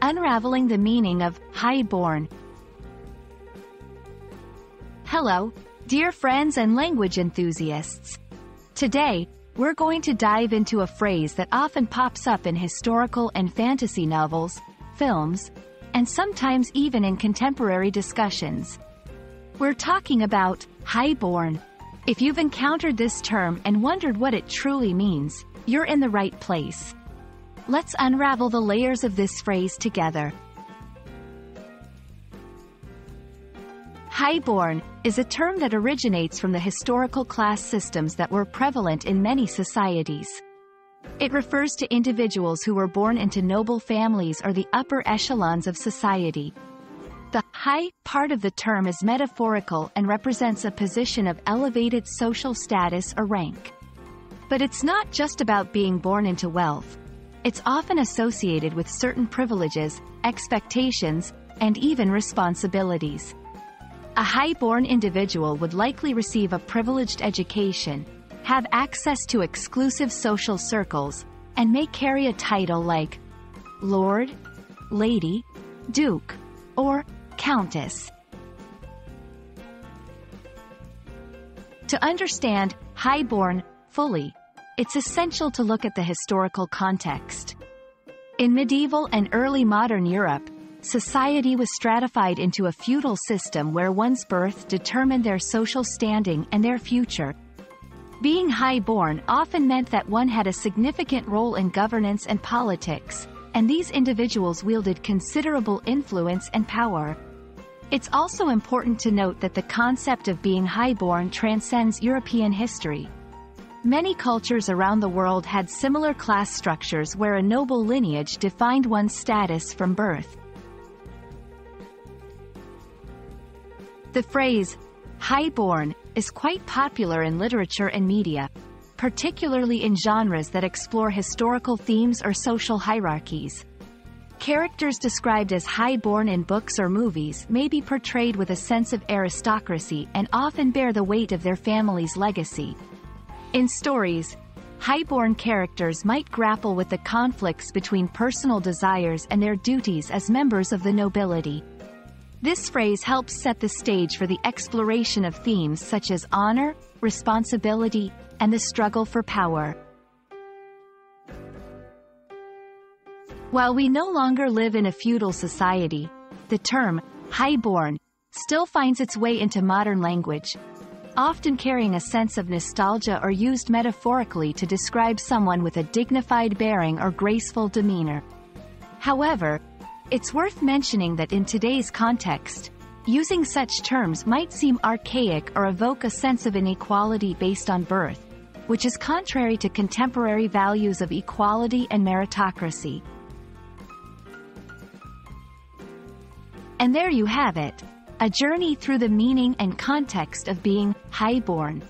Unraveling the meaning of high-born. Hello, dear friends and language enthusiasts. Today, we're going to dive into a phrase that often pops up in historical and fantasy novels, films, and sometimes even in contemporary discussions. We're talking about high-born. If you've encountered this term and wondered what it truly means, you're in the right place. Let's unravel the layers of this phrase together. High-born is a term that originates from the historical class systems that were prevalent in many societies. It refers to individuals who were born into noble families or the upper echelons of society. The high part of the term is metaphorical and represents a position of elevated social status or rank. But it's not just about being born into wealth. It's often associated with certain privileges, expectations, and even responsibilities. A high-born individual would likely receive a privileged education, have access to exclusive social circles, and may carry a title like Lord, Lady, Duke, or Countess. To understand high-born fully, it's essential to look at the historical context. In medieval and early modern Europe, society was stratified into a feudal system where one's birth determined their social standing and their future. Being high-born often meant that one had a significant role in governance and politics, and these individuals wielded considerable influence and power. It's also important to note that the concept of being high-born transcends European history. Many cultures around the world had similar class structures where a noble lineage defined one's status from birth. The phrase, high-born, is quite popular in literature and media, particularly in genres that explore historical themes or social hierarchies. Characters described as high-born in books or movies may be portrayed with a sense of aristocracy and often bear the weight of their family's legacy. In stories, high-born characters might grapple with the conflicts between personal desires and their duties as members of the nobility. This phrase helps set the stage for the exploration of themes such as honor, responsibility, and the struggle for power. While we no longer live in a feudal society, the term high-born still finds its way into modern language, often carrying a sense of nostalgia or used metaphorically to describe someone with a dignified bearing or graceful demeanor. However, it's worth mentioning that in today's context, using such terms might seem archaic or evoke a sense of inequality based on birth, which is contrary to contemporary values of equality and meritocracy. And there you have it, a journey through the meaning and context of being high-born.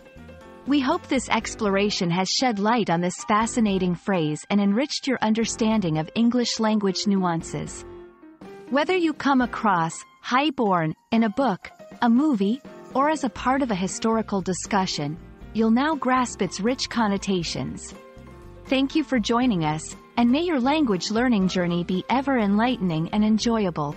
We hope this exploration has shed light on this fascinating phrase and enriched your understanding of English language nuances. Whether you come across high-born in a book, a movie, or as a part of a historical discussion, you'll now grasp its rich connotations. Thank you for joining us, and may your language learning journey be ever enlightening and enjoyable.